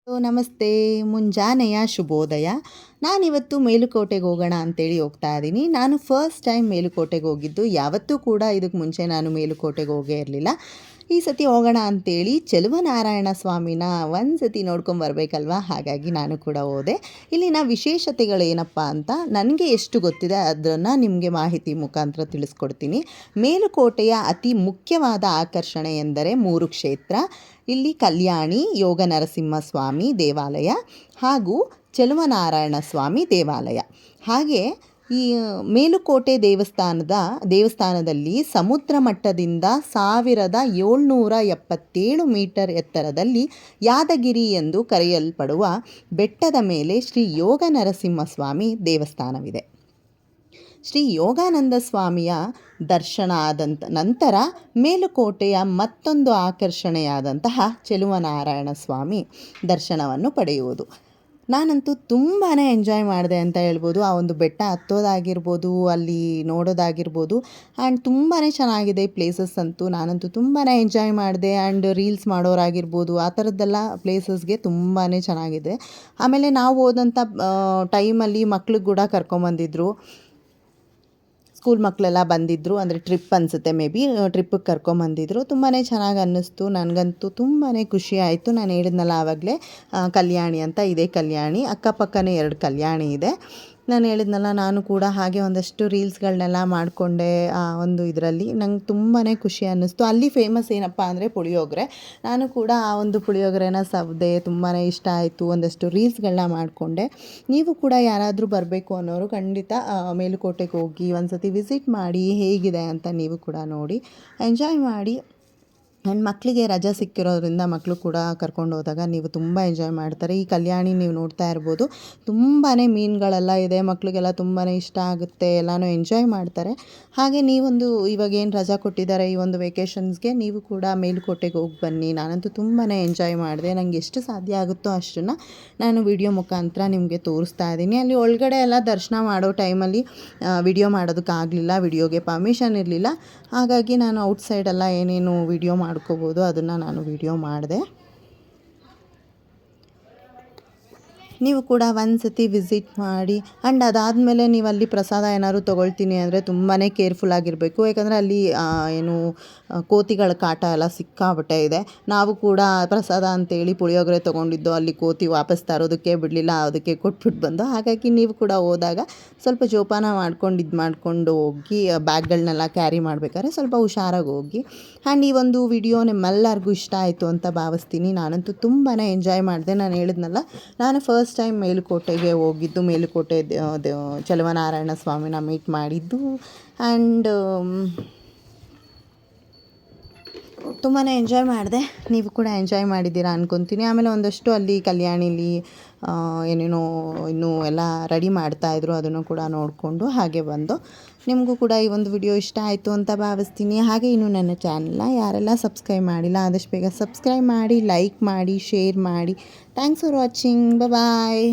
ನಮಸ್ತೆ, ಮುಂಜಾನೆಯ ಶುಭೋದಯ. ನಾನಿವತ್ತು ಮೇಲುಕೋಟೆಗೆ ಹೋಗೋಣ ಅಂತೇಳಿ ಹೋಗ್ತಾ ಇದ್ದೀನಿ. ನಾನು ಫಸ್ಟ್ ಟೈಮ್ ಮೇಲುಕೋಟೆಗೆ ಹೋಗಿದ್ದು. ಯಾವತ್ತೂ ಕೂಡ ಇದಕ್ಕೆ ಮುಂಚೆ ನಾನು ಮೇಲುಕೋಟೆಗೆ ಹೋಗೇ ಇರಲಿಲ್ಲ. ಈ ಸತಿ ಹೋಗೋಣ ಅಂತೇಳಿ ಚೆಲುವನಾರಾಯಣ ಸ್ವಾಮಿನ ಒಂದು ಸತಿ ನೋಡ್ಕೊಂಬರ್ಬೇಕಲ್ವ, ಹಾಗಾಗಿ ನಾನು ಕೂಡ ಹೋದೆ. ಇಲ್ಲಿನ ವಿಶೇಷತೆಗಳೇನಪ್ಪ ಅಂತ ನನಗೆ ಎಷ್ಟು ಗೊತ್ತಿದೆ ಅದನ್ನು ನಿಮಗೆ ಮಾಹಿತಿ ಮುಖಾಂತರ ತಿಳಿಸ್ಕೊಡ್ತೀನಿ. ಮೇಲುಕೋಟೆಯ ಅತಿ ಮುಖ್ಯವಾದ ಆಕರ್ಷಣೆ ಎಂದರೆ 3 ಕ್ಷೇತ್ರ. ಇಲ್ಲಿ ಕಲ್ಯಾಣಿ ಯೋಗ ನರಸಿಂಹಸ್ವಾಮಿ ದೇವಾಲಯ ಹಾಗೂ ಚೆಲುವನಾರಾಯಣ ಸ್ವಾಮಿ ದೇವಾಲಯ. ಹಾಗೆ ಈ ಮೇಲುಕೋಟೆ ದೇವಸ್ಥಾನದಲ್ಲಿ ಸಮುದ್ರ ಮಟ್ಟದಿಂದ 1777 ಮೀಟರ್ ಎತ್ತರದಲ್ಲಿ ಯಾದಗಿರಿ ಎಂದು ಕರೆಯಲ್ಪಡುವ ಬೆಟ್ಟದ ಮೇಲೆ ಶ್ರೀ ಯೋಗ ನರಸಿಂಹಸ್ವಾಮಿ ದೇವಸ್ಥಾನವಿದೆ. ಶ್ರೀ ಯೋಗಾನಂದ ಸ್ವಾಮಿಯ ದರ್ಶನ ಆದಂಥ ನಂತರ ಮೇಲುಕೋಟೆಯ ಮತ್ತೊಂದು ಆಕರ್ಷಣೆಯಾದಂತಹ ಚೆಲುವನಾರಾಯಣ ಸ್ವಾಮಿ ದರ್ಶನವನ್ನು ಪಡೆಯುವುದು. ನಾನಂತೂ ತುಂಬಾ ಎಂಜಾಯ್ ಮಾಡಿದೆ ಅಂತ ಹೇಳ್ಬೋದು. ಆ ಒಂದು ಬೆಟ್ಟ ಹತ್ತೋದಾಗಿರ್ಬೋದು, ಅಲ್ಲಿ ನೋಡೋದಾಗಿರ್ಬೋದು, ಆ್ಯಂಡ್ ತುಂಬಾ ಚೆನ್ನಾಗಿದೆ ಈ ಪ್ಲೇಸಸ್ ಅಂತೂ. ನಾನಂತೂ ತುಂಬಾ ಎಂಜಾಯ್ ಮಾಡಿದೆ. ಆ್ಯಂಡ್ ರೀಲ್ಸ್ ಮಾಡೋರಾಗಿರ್ಬೋದು, ಆ ಥರದ್ದೆಲ್ಲ ಪ್ಲೇಸಸ್ಗೆ ತುಂಬಾ ಚೆನ್ನಾಗಿದೆ. ಆಮೇಲೆ ನಾವು ಹೋದಂಥ ಟೈಮಲ್ಲಿ ಮಕ್ಳಿಗೆ ಕೂಡ ಕರ್ಕೊಂಬಂದಿದ್ರು. ಸ್ಕೂಲ್ ಮಕ್ಕಳೆಲ್ಲ ಬಂದಿದ್ದರು, ಅಂದರೆ ಟ್ರಿಪ್ ಅನಿಸುತ್ತೆ, ಮೇ ಬಿ ಟ್ರಿಪ್ಪಿಗೆ ಕರ್ಕೊಂಬಂದಿದ್ರು. ತುಂಬಾ ಚೆನ್ನಾಗಿ ಅನ್ನಿಸ್ತು. ನನಗಂತೂ ತುಂಬಾ ಖುಷಿ ಆಯಿತು. ನಾನು ಹೇಳಿದ್ನಲ್ಲ ಆವಾಗಲೇ, ಕಲ್ಯಾಣಿ ಅಂತ, ಇದೇ ಕಲ್ಯಾಣಿ. ಅಕ್ಕಪಕ್ಕನೇ 2 ಕಲ್ಯಾಣಿ ಇದೆ. ನಾನು ಹೇಳಿದ್ನಲ್ಲ, ನಾನು ಕೂಡ ಹಾಗೆ ಒಂದಷ್ಟು ರೀಲ್ಸ್ಗಳನ್ನೆಲ್ಲ ಮಾಡಿಕೊಂಡೆ. ಒಂದು ಇದರಲ್ಲಿ ನಂಗೆ ತುಂಬಾ ಖುಷಿ ಅನ್ನಿಸ್ತು. ಅಲ್ಲಿ ಫೇಮಸ್ ಏನಪ್ಪ ಅಂದರೆ ಪುಳಿಯೋಗರೆ. ನಾನು ಕೂಡ ಆ ಒಂದು ಪುಳಿಯೋಗರೆನ ಸವಿದೆ, ತುಂಬಾ ಇಷ್ಟ ಆಯಿತು. ಒಂದಷ್ಟು ರೀಲ್ಸ್ಗಳನ್ನ ಮಾಡಿಕೊಂಡೆ. ನೀವು ಕೂಡ ಯಾರಾದರೂ ಬರಬೇಕು ಅನ್ನೋರು ಖಂಡಿತ ಮೇಲುಕೋಟೆಗೆ ಹೋಗಿ ಒಂದು ಸತಿ ವಿಸಿಟ್ ಮಾಡಿ, ಹೇಗಿದೆ ಅಂತ ನೀವು ಕೂಡ ನೋಡಿ ಎಂಜಾಯ್ ಮಾಡಿ. ಆ್ಯಂಡ್ ಮಕ್ಕಳಿಗೆ ರಜೆ ಸಿಕ್ಕಿರೋದ್ರಿಂದ ಮಕ್ಕಳು ಕೂಡ ಕರ್ಕೊಂಡು ಹೋದಾಗ ನೀವು ತುಂಬ ಎಂಜಾಯ್ ಮಾಡ್ತಾರೆ. ಈ ಕಲ್ಯಾಣಿ ನೀವು ನೋಡ್ತಾ ಇರ್ಬೋದು, ತುಂಬಾ ಮೀನುಗಳೆಲ್ಲ ಇದೆ. ಮಕ್ಕಳಿಗೆಲ್ಲ ತುಂಬಾ ಇಷ್ಟ ಆಗುತ್ತೆ, ಎಲ್ಲನೂ ಎಂಜಾಯ್ ಮಾಡ್ತಾರೆ. ಹಾಗೆ ನೀವೊಂದು ಇವಾಗೇನು ರಜಾ ಕೊಟ್ಟಿದ್ದಾರೆ ಈ ಒಂದು ವೆಕೇಷನ್ಸ್ಗೆ, ನೀವು ಕೂಡ ಮೇಲುಕೋಟೆಗೆ ಹೋಗಿ ಬನ್ನಿ. ನಾನಂತೂ ತುಂಬಾ ಎಂಜಾಯ್ ಮಾಡಿದೆ. ನನಗೆ ಎಷ್ಟು ಸಾಧ್ಯ ಆಗುತ್ತೋ ಅಷ್ಟನ್ನು ನಾನು ವಿಡಿಯೋ ಮುಖಾಂತರ ನಿಮಗೆ ತೋರಿಸ್ತಾ ಇದ್ದೀನಿ. ಅಲ್ಲಿ ಒಳಗಡೆ ಎಲ್ಲ ದರ್ಶನ ಮಾಡೋ ಟೈಮಲ್ಲಿ ವಿಡಿಯೋ ಮಾಡೋದಕ್ಕಾಗಲಿಲ್ಲ, ವಿಡಿಯೋಗೆ ಪರ್ಮಿಷನ್ ಇರಲಿಲ್ಲ. ಹಾಗಾಗಿ ನಾನು ಔಟ್ಸೈಡೆಲ್ಲ ಏನೇನು ವಿಡಿಯೋ ಮಾಡ್ಕೋಬೋದು ಅದನ್ನು ನಾನು ವಿಡಿಯೋ ಮಾಡಿದೆ. ನೀವು ಕೂಡ ಒಂದು ಸತಿ ವಿಸಿಟ್ ಮಾಡಿ. ಆ್ಯಂಡ್ ಅದಾದಮೇಲೆ ನೀವು ಅಲ್ಲಿ ಪ್ರಸಾದ ಏನಾದ್ರು ತೊಗೊಳ್ತೀನಿ ಅಂದರೆ ತುಂಬಾ ಕೇರ್ಫುಲ್ಲಾಗಿರಬೇಕು. ಯಾಕಂದರೆ ಅಲ್ಲಿ ಏನು ಕೋತಿಗಳ ಕಾಟ ಎಲ್ಲ ಸಿಕ್ಕಾಪಟ್ಟೆ ಇದೆ. ನಾವು ಕೂಡ ಪ್ರಸಾದ ಅಂತೇಳಿ ಪುಳಿಯೋಗರೆ ತೊಗೊಂಡಿದ್ದು, ಅಲ್ಲಿ ಕೋತಿ ವಾಪಸ್ ತರೋದಕ್ಕೆ ಬಿಡಲಿಲ್ಲ, ಅದಕ್ಕೆ ಕೊಟ್ಬಿಟ್ಟು ಬಂದು. ಹಾಗಾಗಿ ನೀವು ಕೂಡ ಹೋದಾಗ ಸ್ವಲ್ಪ ಜೋಪಾನ ಮಾಡ್ಕೊಂಡು ಹೋಗಿ. ಬ್ಯಾಗ್ಗಳನ್ನೆಲ್ಲ ಕ್ಯಾರಿ ಮಾಡಬೇಕಾದ್ರೆ ಸ್ವಲ್ಪ ಹುಷಾರಾಗಿ ಹೋಗಿ. ಆ್ಯಂಡ್ ಈ ಒಂದು ವಿಡಿಯೋ ನಿಮ್ಮೆಲ್ಲರಿಗೂ ಇಷ್ಟ ಆಯಿತು ಅಂತ ಭಾವಿಸ್ತೀನಿ. ನಾನಂತೂ ತುಂಬಾ ಎಂಜಾಯ್ ಮಾಡಿದೆ. ನಾನು ಹೇಳಿದ್ನಲ್ಲ, ನಾನು ಫಸ್ಟ್ ಟೈಮ್ ಮೇಲುಕೋಟೆಗೆ ಹೋಗಿದ್ದು, ಮೇಲುಕೋಟೆ ಚೆಲುವನಾರಾಯಣ ಸ್ವಾಮಿನ ಮೀಟ್ ಮಾಡಿದ್ದು. ಆ್ಯಂಡ್ ತುಂಬಾ ಎಂಜಾಯ್ ಮಾಡಿದೆ. ನೀವು ಕೂಡ ಎಂಜಾಯ್ ಮಾಡಿದ್ದೀರಾ ಅಂದ್ಕೊತೀನಿ. ಆಮೇಲೆ ಒಂದಷ್ಟು ಅಲ್ಲಿ ಕಲ್ಯಾಣಿಲಿ ಏನೇನೋ ಇನ್ನೂ ಎಲ್ಲ ರೆಡಿ ಮಾಡ್ತಾಯಿದ್ರು, ಅದನ್ನು ಕೂಡ ನೋಡಿಕೊಂಡು ಹಾಗೆ ಬಂದು. ನಿಮಗೂ ಕೂಡ ಈ ಒಂದು ವಿಡಿಯೋ ಇಷ್ಟ ಆಯಿತು ಅಂತ ಭಾವಿಸ್ತೀನಿ. ಹಾಗೆ ಇನ್ನೂ ನನ್ನ ಚಾನಲ್ನ ಯಾರೆಲ್ಲ ಸಬ್ಸ್ಕ್ರೈಬ್ ಮಾಡಿಲ್ಲ, ಆದಷ್ಟು ಬೇಗ ಸಬ್ಸ್ಕ್ರೈಬ್ ಮಾಡಿ, ಲೈಕ್ ಮಾಡಿ, ಶೇರ್ ಮಾಡಿ. Thanks for watching. ಬಾಯ್.